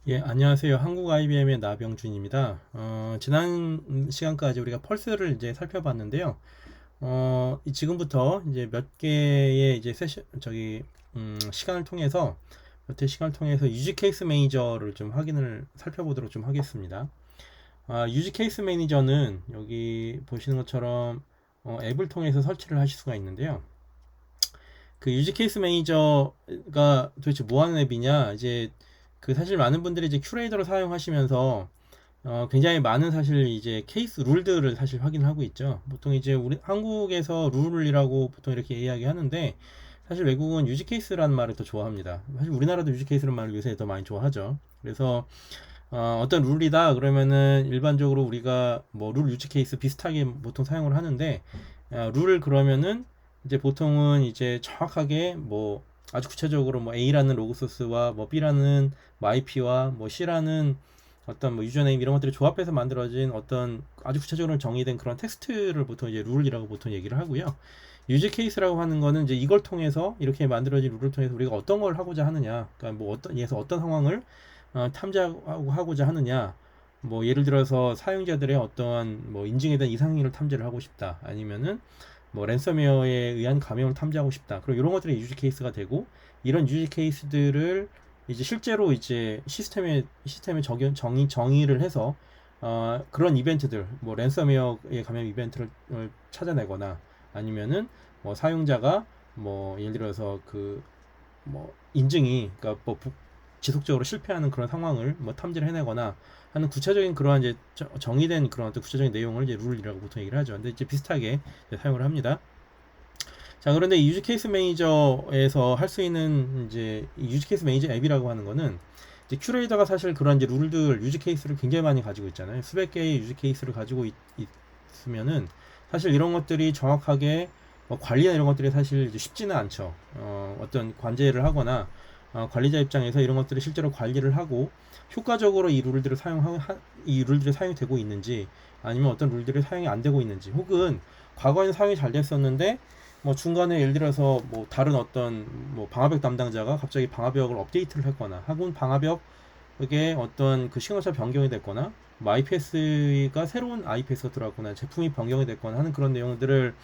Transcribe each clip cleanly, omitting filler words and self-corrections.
예, 안녕하세요. 한국 IBM의 나병준입니다. 지난 시간까지 우리가 펄스를 이제 살펴봤는데요. 지금부터 이제 몇 개의 이제 시간을 통해서, 몇 회 시간을 통해서 유지 케이스 매니저를 좀 살펴보도록 좀 하겠습니다. 유지 케이스 매니저는 여기 보시는 것처럼, 앱을 통해서 설치를 하실 수가 있는데요. 그 유지 케이스 매니저가 도대체 뭐 하는 앱이냐? 이제 그 사실 많은 분들이 이제 큐레이터를 사용하시면서 굉장히 많은 사실 이제 케이스 룰들을 사실 확인하고 있죠. 보통 이제 우리 한국에서 룰이라고 보통 이렇게 이야기하는데 사실 외국은 유지 케이스라는 말을 더 좋아합니다. 사실 우리나라도 유지 케이스라는 말을 요새 더 많이 좋아하죠. 그래서 어떤 룰이다 그러면은 일반적으로 우리가 뭐 룰 유지 케이스 비슷하게 보통 사용을 하는데 룰을 그러면은 이제 보통은 이제 정확하게 뭐 아주 구체적으로 뭐 A라는 로그 소스와 뭐 B라는 뭐 IP와 뭐 C라는 어떤 뭐 유저네임 이런 것들이 조합해서 만들어진 어떤 아주 구체적으로 정의된 그런 텍스트를 보통 이제 룰이라고 보통 얘기를 하고요. 유지 케이스라고 하는 거는 이제 이걸 통해서 이렇게 만들어진 룰을 통해서 우리가 어떤 걸 하고자 하느냐, 그러니까 뭐 어떤 상황을 탐지하고자 하느냐, 뭐 예를 들어서 사용자들의 어떠한 뭐 인증에 대한 이상행위를 탐지를 하고 싶다, 아니면은 뭐 랜섬웨어에 의한 감염을 탐지하고 싶다. 그리고 이런 것들이 유지 케이스가 되고 이런 유지 케이스들을 이제 실제로 이제 시스템에 정의를 해서 그런 이벤트들 뭐 랜섬웨어의 감염 이벤트를 찾아내거나 아니면은 뭐 사용자가 뭐 예를 들어서 그 뭐 인증이 그러니까 뭐 지속적으로 실패하는 그런 상황을 뭐 탐지를 해내거나 하는 구체적인 그러한 이제 정의된 그런 어떤 구체적인 내용을 이제 룰이라고 보통 얘기를 하죠. 근데 이제 비슷하게 이제 사용을 합니다. 자, 그런데 이 유즈 케이스 매니저에서 할 수 있는 이제 이 유즈 케이스 매니저 앱이라고 하는 거는 이제 큐레이터가 사실 그런 이제 룰들 유즈 케이스를 굉장히 많이 가지고 있잖아요. 수백 개의 유즈 케이스를 가지고 있으면은 사실 이런 것들이 정확하게 뭐 관리나 이런 것들이 사실 이제 쉽지는 않죠. 어떤 관제를 하거나 관리자 입장에서 이런 것들을 실제로 관리를 하고 효과적으로 이 룰들이 사용이 되고 있는지 아니면 어떤 룰들이 사용이 안 되고 있는지 혹은 과거에는 사용이 잘 됐었는데 뭐 중간에 예를 들어서 뭐 다른 어떤 뭐 방화벽 담당자가 갑자기 방화벽을 업데이트를 했거나 혹은 방화벽에 어떤 그 시그너처 변경이 됐거나 뭐 IPS가 새로운 IPS가 들어왔거나 제품이 변경이 됐거나 하는 그런 내용들을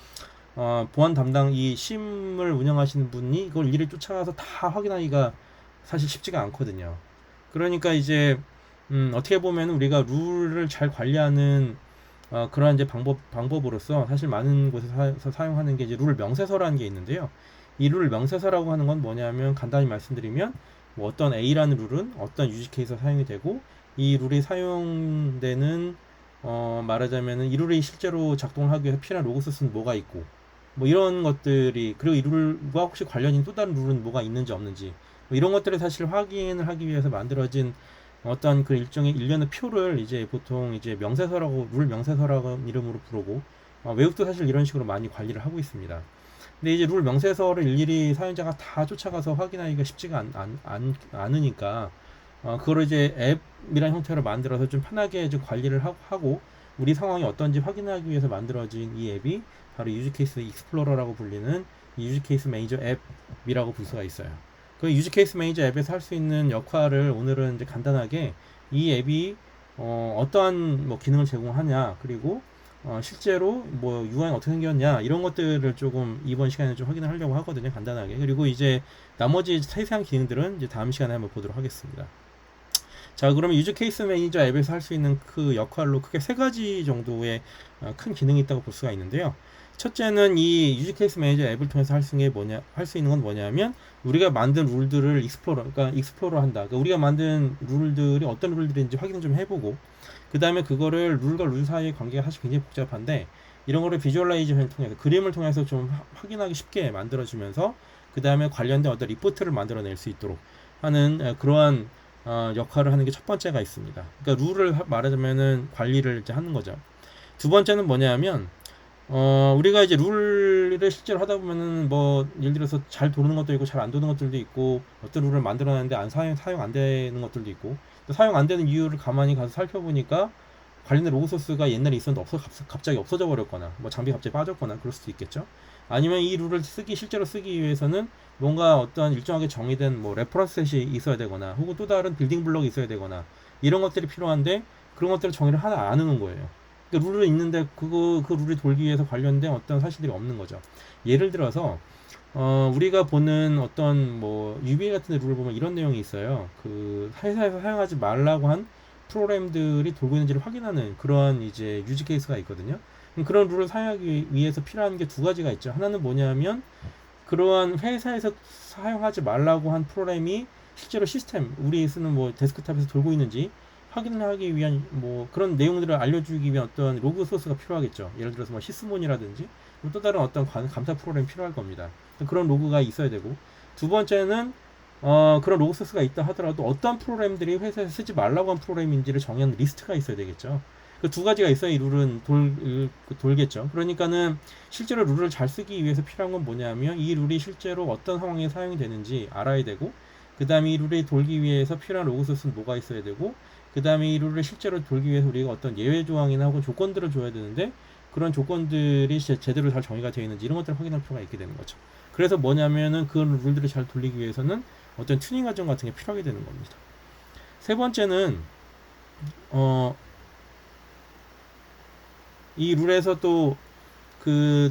보안 담당 이 심을 운영하시는 분이 이걸 일일이 쫓아가서 다 확인하기가 사실 쉽지가 않거든요. 그러니까 이제 어떻게 보면 우리가 룰을 잘 관리하는 그러한 이제 방법으로서 사실 많은 곳에서 사용하는 게 이제 룰 명세서라는 게 있는데요. 이 룰 명세서라고 하는 건 뭐냐면 간단히 말씀드리면 뭐 어떤 A라는 룰은 어떤 유지 케이스에 사용이 되고 이 룰이 사용되는 말하자면은 이 룰이 실제로 작동을 하기 위해서 필요한 로그 소스는 뭐가 있고 뭐 이런 것들이 그리고 이 룰과 혹시 관련인 또 다른 룰은 뭐가 있는지 없는지 뭐 이런 것들을 사실 확인을 하기 위해서 만들어진 어떤 그 일종의 일련의 표를 이제 보통 이제 명세서라고 룰 명세서라고 이름으로 부르고 외국도 사실 이런 식으로 많이 관리를 하고 있습니다. 근데 이제 룰 명세서를 일일이 사용자가 다 쫓아가서 확인하기가 쉽지가 않으니까 그거를 이제 앱이라는 형태로 만들어서 좀 편하게 좀 관리를 하고 우리 상황이 어떤지 확인하기 위해서 만들어진 이 앱이 바로 유즈 케이스 익스플로러라고 불리는 이 유즈 케이스 매니저 앱이라고 볼 수가 있어요. 그 유즈 케이스 매니저 앱에서 할 수 있는 역할을 오늘은 이제 간단하게 이 앱이 어떠한 뭐 기능을 제공하냐 그리고 실제로 뭐 UI는 어떻게 생겼냐 이런 것들을 조금 이번 시간에 좀 확인을 하려고 하거든요, 간단하게. 그리고 이제 나머지 세세한 기능들은 이제 다음 시간에 한번 보도록 하겠습니다. 자, 그러면 유즈 케이스 매니저 앱에서 할 수 있는 그 역할로 크게 세 가지 정도의 큰 기능이 있다고 볼 수가 있는데요. 첫째는 이 유즈 케이스 매니저 앱을 통해서 할 수 있는 건 뭐냐면 우리가 만든 룰들을 그러니까 익스플로러 한다. 그러니까 우리가 만든 룰들이 어떤 룰들인지 확인을 좀 해보고 그 다음에 그거를 룰과 룰 사이의 관계가 사실 굉장히 복잡한데 이런 거를 비주얼라이제이션을 통해서 그림을 통해서 좀 확인하기 쉽게 만들어주면서 그 다음에 관련된 어떤 리포트를 만들어낼 수 있도록 하는 그러한 역할을 하는 게 첫 번째가 있습니다. 그러니까 룰을 말하자면은 관리를 이제 하는 거죠. 두 번째는 뭐냐면 우리가 이제 룰을 실제로 하다 보면은 뭐 예를 들어서 잘 도는 것도 있고 잘 안 도는 것들도 있고 어떤 룰을 만들어놨는데 사용 안 되는 것들도 있고 사용 안 되는 이유를 가만히 가서 살펴보니까 관련된 로그 소스가 옛날에 있었는데 갑자기 없어져 버렸거나 뭐 장비 갑자기 빠졌거나 그럴 수도 있겠죠. 아니면 이 룰을 실제로 쓰기 위해서는 뭔가 어떤 일정하게 정의된 뭐 레퍼런스셋이 있어야 되거나 혹은 또 다른 빌딩 블록이 있어야 되거나 이런 것들이 필요한데 그런 것들을 정의를 하나 안 해놓은 거예요. 그러니까 룰을 있는데 그 룰이 돌기 위해서 관련된 어떤 사실들이 없는 거죠. 예를 들어서 우리가 보는 어떤 뭐 UBA 같은 데 룰을 보면 이런 내용이 있어요. 그 회사에서 사용하지 말라고 한 프로그램들이 돌고 있는지를 확인하는 그러한 이제 유지 케이스가 있거든요. 그런 룰을 사용하기 위해서 필요한 게 두 가지가 있죠. 하나는 뭐냐면 그러한 회사에서 사용하지 말라고 한 프로그램이 실제로 시스템 우리 쓰는 뭐 데스크탑에서 돌고 있는지 확인을 하기 위한 뭐 그런 내용들을 알려주기 위한 어떤 로그 소스가 필요하겠죠. 예를 들어서 뭐 시스몬이라든지 또 다른 어떤 감사 프로그램이 필요할 겁니다. 그런 로그가 있어야 되고 두 번째는 그런 로그 소스가 있다 하더라도 어떤 프로그램들이 회사에서 쓰지 말라고 한 프로그램인지를 정의하는 리스트가 있어야 되겠죠. 그 두 가지가 있어야 이 룰은 돌겠죠. 그러니까는 실제로 룰을 잘 쓰기 위해서 필요한 건 뭐냐면 이 룰이 실제로 어떤 상황에 사용이 되는지 알아야 되고 그 다음에 이 룰이 돌기 위해서 필요한 로그 소스는 뭐가 있어야 되고 그 다음에 이 룰을 실제로 돌기 위해서 우리가 어떤 예외 조항이나 혹은 조건들을 줘야 되는데 그런 조건들이 제대로 잘 정의가 되어 있는지 이런 것들을 확인할 필요가 있게 되는 거죠. 그래서 뭐냐면은 그 룰들을 잘 돌리기 위해서는 어떤 튜닝 과정 같은 게 필요하게 되는 겁니다. 세 번째는 이 룰에서 또 그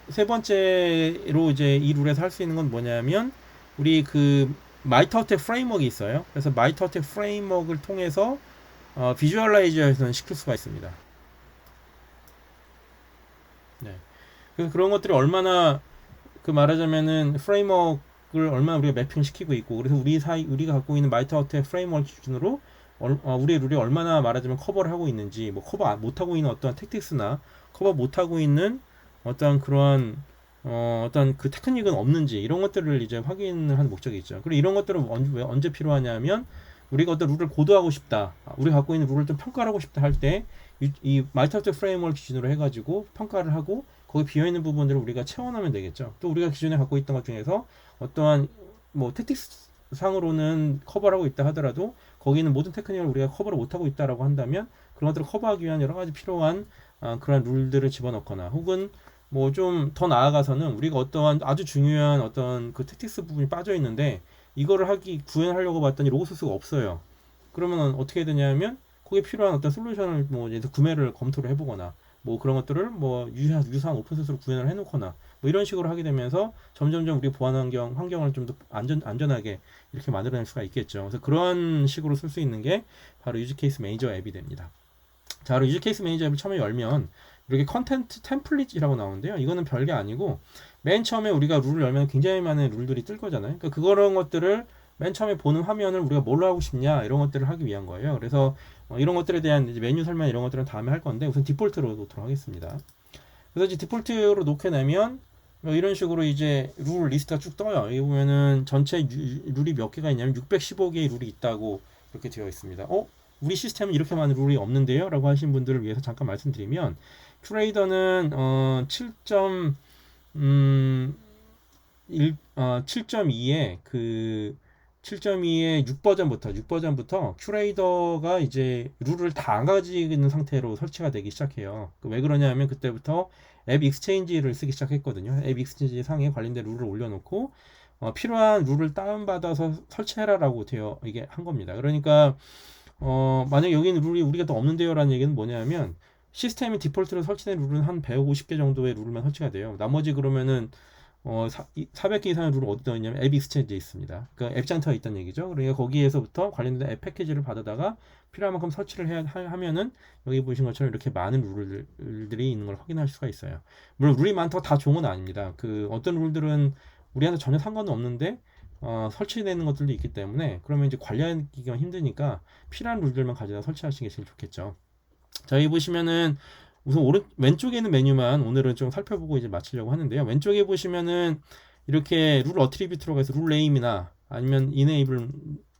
세 번째로 이제 이 룰에서 할 수 있는 건 뭐냐면 우리 그 마이터텍 프레임워크가 있어요. 그래서 마이터텍 프레임워크를 통해서 비주얼라이제이션 시킬 수가 있습니다. 네. 그래서 그런 것들이 얼마나 그 말하자면은 프레임워크를 얼마나 우리가 매핑 시키고 있고 그래서 우리가 갖고 있는 마이터텍 프레임워크 기준으로 우리의 룰이 얼마나 말하자면 커버를 하고 있는지 뭐 커버 못하고 있는 어떤 택틱스나 커버 못하고 있는 어떤 그런 어떤 그 테크닉은 없는지 이런 것들을 이제 확인을 하는 목적이 있죠. 그리고 이런 것들은 언제 필요하냐면 우리가 어떤 룰을 고도하고 싶다, 우리가 갖고 있는 룰을 좀 평가를 하고 싶다 할 때 이 마이터텍 프레임워크 기준으로 해가지고 평가를 하고 거기 비어있는 부분들을 우리가 채워넣으면 되겠죠. 또 우리가 기존에 갖고 있던 것 중에서 어떠한 뭐 택틱스 상으로는 커버를 하고 있다 하더라도 거기는 모든 테크닉을 우리가 커버를 못하고 있다라고 한다면 그런 것들을 커버하기 위한 여러 가지 필요한 그런 룰들을 집어넣거나 혹은 뭐 좀 더 나아가서는 우리가 어떠한 아주 중요한 어떤 그 택틱스 부분이 빠져 있는데 이거를 구현하려고 봤더니 로고 소스가 없어요. 그러면 어떻게 되냐면 거기에 필요한 어떤 솔루션을 뭐 예를 들어 구매를 검토를 해보거나 뭐 그런 것들을 뭐 유사한 오픈소스로 구현을 해놓거나 뭐 이런 식으로 하게 되면서 점점점 우리 보안 환경을 좀 더 안전하게 이렇게 만들어낼 수가 있겠죠. 그래서 그런 식으로 쓸 수 있는 게 바로 유즈 케이스 매니저 앱이 됩니다. 자, 그리고 유즈 케이스 매니저 앱을 처음에 열면 이렇게 컨텐트 템플릿이라고 나오는데요. 이거는 별게 아니고 맨 처음에 우리가 룰을 열면 굉장히 많은 룰들이 뜰 거잖아요. 그러니까 그런 것들을 맨 처음에 보는 화면을 우리가 뭘로 하고 싶냐 이런 것들을 하기 위한 거예요. 그래서 이런 것들에 대한 이제 메뉴 설명 이런 것들은 다음에 할 건데 우선 디폴트로 놓도록 하겠습니다. 그래서 이제 디폴트로 놓게 되면 이런 식으로 이제 룰 리스트가 쭉 떠요. 여기 보면은 전체 룰이 몇 개가 있냐면 615개의 룰이 있다고 이렇게 되어 있습니다. 우리 시스템은 이렇게 많은 룰이 없는데요? 라고 하신 분들을 위해서 잠깐 말씀드리면 큐레이더는 7.2에 그 7.2의 6버전부터 큐레이더가 이제 룰을 다 안 가지고 있는 상태로 설치가 되기 시작해요. 왜 그러냐면 그때부터 앱 익스체인지를 쓰기 시작했거든요. 앱 익스체인지 상에 관련된 룰을 올려놓고 필요한 룰을 다운받아서 설치해라라고 되어 이게 한 겁니다. 그러니까 만약 여기는 룰이 우리가 더 없는데요 라는 얘기는 뭐냐면 시스템이 디폴트로 설치된 룰은 한 150개 정도의 룰만 설치가 돼요. 나머지 그러면은 400개 이상의 룰을 어디다 넣냐면 앱 익스체인지에 있습니다. 그러니까 앱 장터가 있다는 얘기죠. 그러니까 거기에서부터 관련된 앱 패키지를 받아다가 필요한 만큼 설치를 하면은 여기 보신 것처럼 이렇게 많은 룰들이 있는 걸 확인할 수가 있어요. 물론 룰이 많다고 다 좋은 건 아닙니다. 그 어떤 룰들은 우리한테 전혀 상관은 없는데 설치되는 것들도 있기 때문에 그러면 이제 관리하기가 힘드니까 필요한 룰들만 가져다 설치하시는 게 제일 좋겠죠. 자, 여기 보시면은 우선 왼쪽에 있는 메뉴만 오늘은 좀 살펴보고 이제 마치려고 하는데요. 왼쪽에 보시면은 이렇게 룰 어트리뷰트로 가서 룰 네임이나 아니면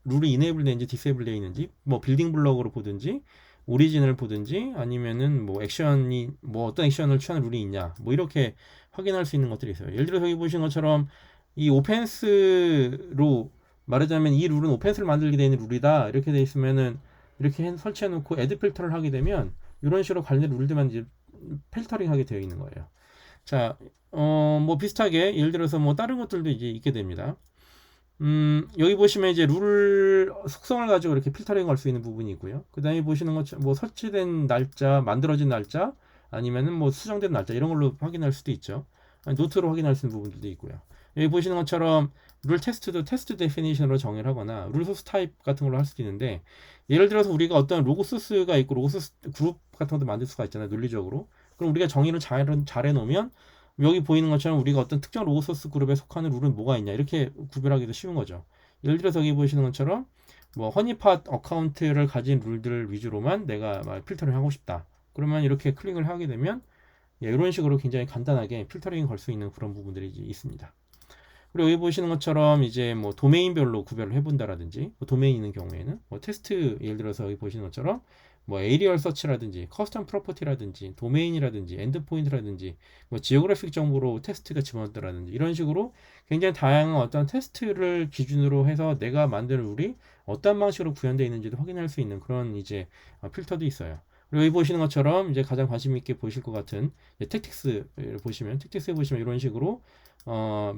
룰이 이네이블 되는지 디세이블 되어 있는지 뭐 빌딩 블럭으로 보든지 오리진을 보든지 아니면은 뭐 액션이 뭐 어떤 액션을 취하는 룰이 있냐 뭐 이렇게 확인할 수 있는 것들이 있어요. 예를 들어서 여기 보신 것처럼 이 오펜스로 말하자면 이 룰은 오펜스를 만들게 되는 룰이다 이렇게 돼 있으면은 이렇게 설치해 놓고 애드 필터를 하게 되면 이런 식으로 관련 룰들만 이제 필터링 하게 되어 있는 거예요. 자, 뭐 비슷하게 예를 들어서 뭐 다른 것들도 이제 있게 됩니다. 여기 보시면 이제 룰 속성을 가지고 이렇게 필터링 할 수 있는 부분이 있고요. 그 다음에 보시는 것처럼 뭐 설치된 날짜, 만들어진 날짜, 아니면은 뭐 수정된 날짜 이런 걸로 확인할 수도 있죠. 아니, 노트로 확인할 수 있는 부분들도 있고요. 여기 보시는 것처럼 룰 테스트도 테스트 데피니션으로 정의를 하거나 룰 소스 타입 같은 걸로 할 수도 있는데, 예를 들어서 우리가 어떤 로고 소스가 있고 로고 소스 그룹 같은 것도 만들 수가 있잖아요, 논리적으로. 그럼 우리가 정의를 잘 해놓으면 여기 보이는 것처럼 우리가 어떤 특정 로고 소스 그룹에 속하는 룰은 뭐가 있냐 이렇게 구별하기도 쉬운 거죠. 예를 들어서 여기 보시는 것처럼 뭐 허니팟 어카운트를 가진 룰들 위주로만 내가 필터를 하고 싶다. 그러면 이렇게 클릭을 하게 되면 이런 식으로 굉장히 간단하게 필터링 걸 수 있는 그런 부분들이 있습니다. 그리고 여기 보시는 것처럼 이제 뭐 도메인별로 구별을 해본다라든지, 뭐 도메인 있는 경우에는 뭐 테스트, 예를 들어서 여기 보시는 것처럼 뭐 에리얼 서치라든지 커스텀 프로퍼티라든지 도메인이라든지 엔드포인트라든지 뭐 지오그래픽 정보로 테스트가 집어넣었다라든지 이런 식으로 굉장히 다양한 어떤 테스트를 기준으로 해서 내가 만든 룰이 어떤 방식으로 구현되어 있는지도 확인할 수 있는 그런 이제 필터도 있어요. 그리고 여기 보시는 것처럼 이제 가장 관심 있게 보실 것 같은 텍틱스를 보시면, 텍틱스에 보시면 이런 식으로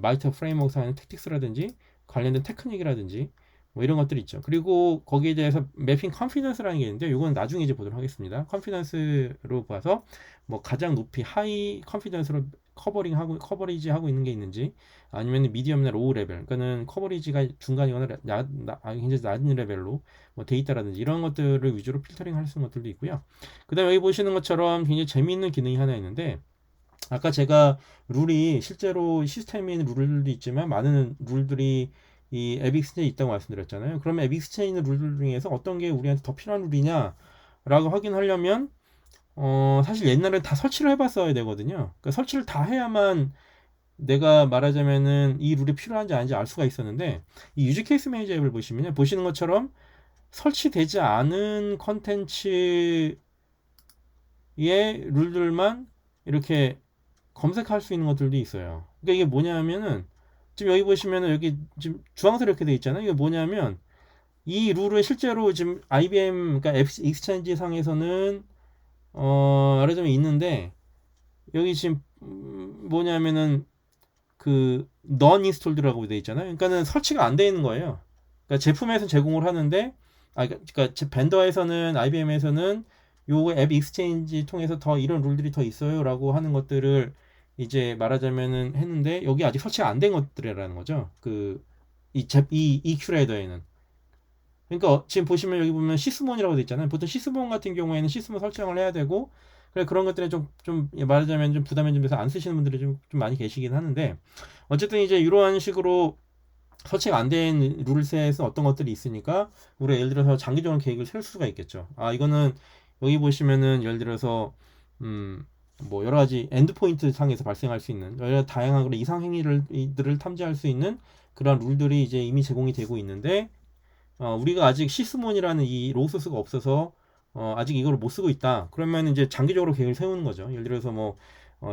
마이터 프레임워크 사는 텍틱스라든지 관련된 테크닉이라든지 뭐 이런 것들이 있죠. 그리고 거기에 대해서 매핑 컨피던스라는 게 있는데 이건 나중에 이제 보도록 하겠습니다. 컨피던스로 봐서 뭐 가장 높이 하이 컨피던스로 커버리지 하고 있는 게 있는지, 아니면 미디엄이나 로우 레벨, 그러니까는 커버리지가 중간이거나 굉장히 낮은 레벨로 뭐 데이터라든지 이런 것들을 위주로 필터링 할 수 있는 것들도 있고요. 그다음에 여기 보시는 것처럼 굉장히 재미있는 기능이 하나 있는데, 아까 제가 룰이 실제로 시스템에 있는 룰들도 있지만 많은 룰들이 이 앱 익스체인지에 있다고 말씀드렸잖아요. 그러면 앱 익스체인지 룰들 중에서 어떤 게 우리한테 더 필요한 룰이냐라고 확인하려면 사실 옛날에 다 설치를 해봤어야 되거든요. 그러니까 설치를 다 해야만 내가 말하자면은 이 룰이 필요한지 아닌지 알 수가 있었는데, 이 유즈 케이스 매니저 앱을 보시면 보시는 것처럼 설치되지 않은 컨텐츠의 룰들만 이렇게 검색할 수 있는 것들도 있어요. 그러니까 이게 뭐냐면은 지금 여기 보시면은 여기 지금 주황색 이렇게 돼 있잖아요. 이게 뭐냐면 이 룰을 실제로 지금 IBM 그러니까 앱 익스체인지 상에서는 말하자면 있는데, 여기 지금 뭐냐면은 그 non installed라고 돼 있잖아요. 그러니까는 설치가 안 돼 있는 거예요. 그러니까 제품에서 제공을 하는데, 그러니까 IBM에서는 요거 앱 익스체인지 통해서 더 이런 룰들이 더 있어요라고 하는 것들을 이제 말하자면은 했는데, 여기 아직 설치가 안 된 것들이라는 거죠. 이 큐레이더에는. 그러니까 지금 보시면 여기 보면 시스몬이라고 돼 있잖아요. 보통 시스몬 같은 경우에는 시스몬 설정을 해야 되고, 그래 그런 것들에 좀 말하자면 좀 부담이 좀 돼서 안 쓰시는 분들이 좀 많이 계시긴 하는데, 어쨌든 이제 이러한 식으로 설치가 안 된 룰셋은 어떤 것들이 있으니까 우리가 예를 들어서 장기적으로 계획을 세울 수가 있겠죠. 이거는 여기 보시면은 예를 들어서 뭐 여러 가지 엔드포인트 상에서 발생할 수 있는 여러 다양한 그런 이상 행위들을 탐지할 수 있는 그런 룰들이 이제 이미 제공이 되고 있는데, 우리가 아직 시스몬이라는 이 로우 소스가 없어서 아직 이걸 못 쓰고 있다. 그러면 이제 장기적으로 계획을 세우는 거죠. 예를 들어서 뭐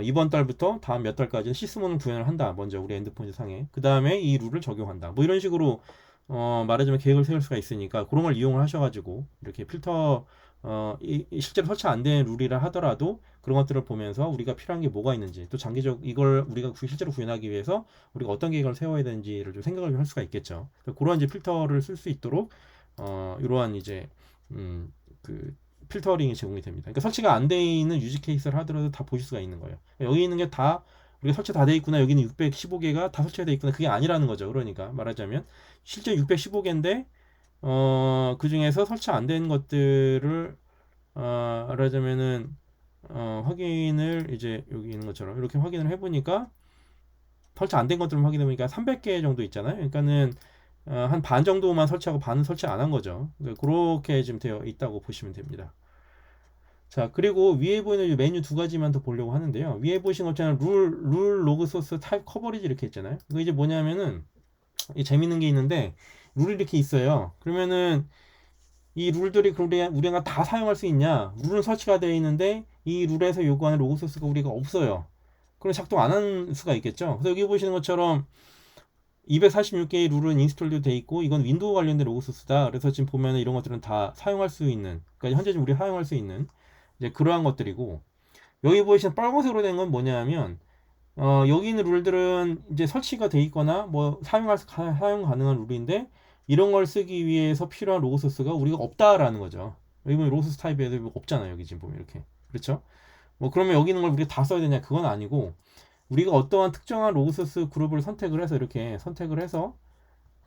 이번 달부터 다음 몇 달까지는 시스몬을 구현을 한다. 먼저 우리 엔드포인트 상에. 그 다음에 이 룰을 적용한다. 뭐 이런 식으로 말하자면 계획을 세울 수가 있으니까 그런 걸 이용을 하셔가지고 이렇게 필터 실제로 설치 안 된 룰이라 하더라도 그런 것들을 보면서 우리가 필요한 게 뭐가 있는지, 또 장기적 이걸 우리가 실제로 구현하기 위해서 우리가 어떤 계획을 세워야 되는지를 좀 생각을 할 수가 있겠죠. 그런 이제 필터를 쓸 수 있도록 이러한 이제 그 필터링이 제공이 됩니다. 그러니까 설치가 안 돼 있는 유지 케이스를 하더라도 다 보실 수가 있는 거예요. 여기 있는 게 다 우리가 설치 다 돼 있구나, 여기는 615개가 다 설치가 돼 있구나, 그게 아니라는 거죠. 그러니까 말하자면 실제 615개인데 그 중에서 설치 안 된 것들을 말하자면은 확인을 이제 여기 있는 것처럼 이렇게 확인을 해보니까 설치 안 된 것들을 확인해 보니까 300개 정도 있잖아요. 그러니까는 한 반 정도만 설치하고 반은 설치 안 한 거죠. 그렇게 지금 되어 있다고 보시면 됩니다. 자, 그리고 위에 보이는 메뉴 두 가지만 더 보려고 하는데요. 위에 보신 것처럼 룰 로그 소스 타입 커버리지 이렇게 있잖아요. 이거 이제 뭐냐면은 재밌는 게 있는데, 룰이 이렇게 있어요. 그러면은 이 룰들이 우리가 다 사용할 수 있냐? 룰은 설치가 되어 있는데 이 룰에서 요구하는 로그 소스가 우리가 없어요. 그럼 작동 안 하는 수가 있겠죠. 그래서 여기 보시는 것처럼 246개의 룰은 인스톨도 돼 있고 이건 윈도우 관련된 로그 소스다. 그래서 지금 보면은 이런 것들은 다 사용할 수 있는, 그러니까 현재 지금 우리 사용할 수 있는 이제 그러한 것들이고, 여기 보이시는 빨간색으로 된 건 뭐냐면 여기 있는 룰들은 이제 설치가 돼 있거나 뭐 사용 가능한 룰인데, 이런 걸 쓰기 위해서 필요한 로그 소스가 우리가 없다라는 거죠. 여기 보면 로그 소스 타입에도 없잖아요. 여기 지금 보면 이렇게. 그렇죠? 뭐 그러면 여기 있는 걸 우리가 다 써야 되냐? 그건 아니고, 우리가 어떠한 특정한 로그 소스 그룹을 선택을 해서 이렇게 선택을 해서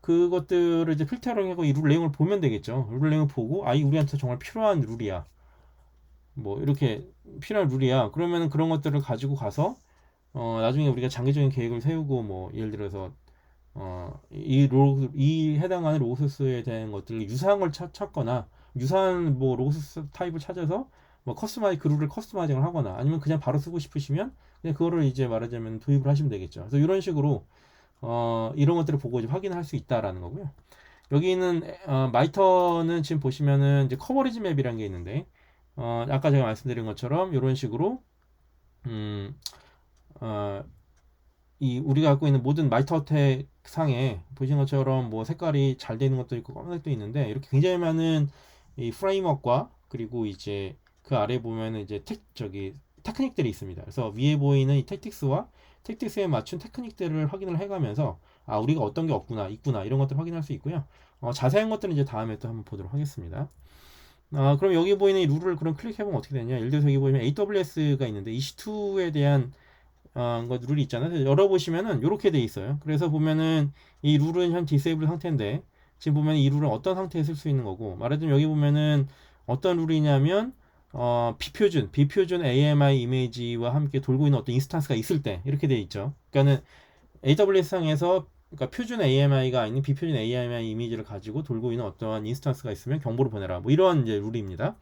그것들을 이제 필터링 하고 이 룰 내용을 보면 되겠죠. 룰 내용을 보고 이 우리한테 정말 필요한 룰이야. 뭐 이렇게 필요한 룰이야. 그러면 그런 것들을 가지고 가서 나중에 우리가 장기적인 계획을 세우고, 뭐 예를 들어서 이 해당하는 로그소스에 대한 것들을 유사한 걸 찾거나, 유사한 뭐 로그소스 타입을 찾아서 뭐 그 룰을 커스터마이징을 하거나, 아니면 그냥 바로 쓰고 싶으시면 그냥 그거를 이제 말하자면 도입을 하시면 되겠죠. 그래서 이런 식으로 이런 것들을 보고 이제 확인할 수 있다라는 거고요. 여기는 마이터는 지금 보시면은 이제 커버리지 맵이라는 게 있는데, 아까 제가 말씀드린 것처럼 이런 식으로 음, 어, 이 우리가 갖고 있는 모든 마이터텍 상에 보시는 것처럼 뭐 색깔이 잘 되는 것도 있고 검은색도 있는데, 이렇게 굉장히 많은 이 프레임워크와, 그리고 이제 그 아래 보면은 이제 테크닉들이 있습니다. 그래서 위에 보이는 이 택틱스와 택틱스에 맞춘 테크닉들을 확인을 해가면서 우리가 어떤 게 없구나 있구나 이런 것들을 확인할 수 있고요. 자세한 것들은 이제 다음에 또 한번 보도록 하겠습니다. 그럼 여기 보이는 이 룰을 그럼 클릭해보면 어떻게 되냐? 예를 들어서 여기 보면 AWS가 있는데 EC2에 대한 룰이 있잖아요. 열어보시면은 이렇게 돼 있어요. 그래서 보면은 이 룰은 현 디세이블 상태인데, 지금 보면 이 룰은 어떤 상태에 쓸 수 있는 거고, 말하자면 여기 보면은 어떤 룰이냐면 비표준 AMI 이미지와 함께 돌고 있는 어떤 인스턴스가 있을 때 이렇게 돼 있죠. 그러니까는 AWS 상에서, 그러니까 표준 AMI가 아닌 비표준 AMI 이미지를 가지고 돌고 있는 어떠한 인스턴스가 있으면 경보를 보내라. 뭐 이런 이제 룰입니다.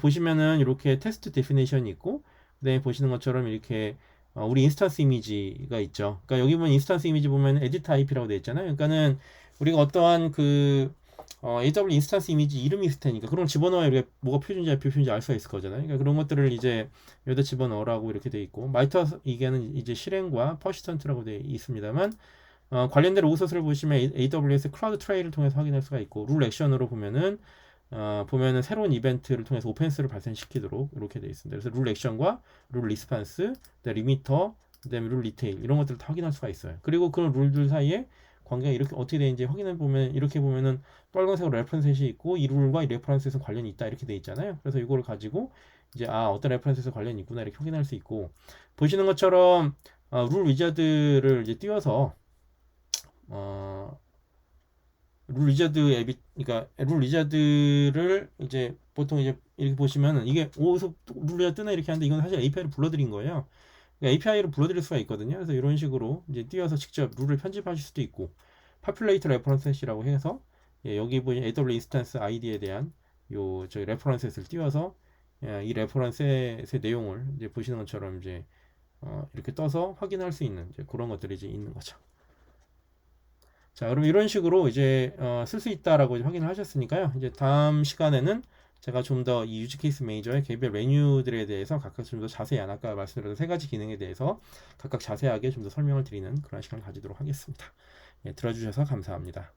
보시면은 이렇게 테스트 데피니션이 있고, 그다음에 보시는 것처럼 이렇게 우리 인스턴스 이미지가 있죠. 그러니까 여기 보면 인스턴스 이미지 보면 에디트 타입이라고 되어 있잖아요. 그러니까는 우리가 어떠한 AWS 인스턴스 이미지 이름이 있을 테니까 그런 걸 집어넣어야 우리가 뭐가 표준인지 비표준인지 알 수가 있을 거잖아요. 그러니까 그런 것들을 이제 여기다 집어넣으라고 이렇게 되어 있고, 마이터 이게는 이제 실행과 퍼시스턴트라고 되어 있습니다만, 관련된 로그소스를 보시면 AWS 클라우드 트레이를 통해서 확인할 수가 있고, 룰 액션으로 보면은 새로운 이벤트를 통해서 오펜스를 발생시키도록 이렇게 되어 있습니다. 그래서 룰 액션과 룰 리스판스, 리미터, 그다음에 룰 디테일 이런 것들을 다 확인할 수가 있어요. 그리고 그런 룰들 사이에 관계가 이렇게 어떻게 되는지 확인해 보면, 이렇게 보면은 빨간색으로 레퍼런스이 있고 이 룰과 이 레퍼런스에서 관련이 있다 이렇게 돼 있잖아요. 그래서 이거를 가지고 이제 어떤 레퍼런스에서 관련이 있구나 이렇게 확인할 수 있고, 보시는 것처럼 룰 위자드를 이제 띄워서 어, 룰 리자드 앱이, 그러니까 룰 리자드를 이제 보통 이제 이렇게 보시면은 이게 어디서 룰 리자드 뜨나 이렇게 하는데, 이건 사실 API를 불러드린 거예요. 그러니까 API를 불러드릴 수가 있거든요. 그래서 이런 식으로 이제 띄워서 직접 룰을 편집하실 수도 있고, populate references라고 해서 여기 보이는 AWS 인스턴스 아이디에 대한 저희 레퍼런스를 띄워서 이 레퍼런스의 내용을 이제 보시는 것처럼 이제 이렇게 떠서 확인할 수 있는 이제 그런 것들이 이제 있는 거죠. 자, 그럼 이런 식으로 이제 쓸 수 있다라고 확인을 하셨으니까요. 이제 다음 시간에는 제가 좀 더 이 유즈 케이스 매니저의 개별 메뉴들에 대해서 각각 좀 더 자세히, 아까 말씀드렸던 세 가지 기능에 대해서 각각 자세하게 좀 더 설명을 드리는 그런 시간을 가지도록 하겠습니다. 예, 들어주셔서 감사합니다.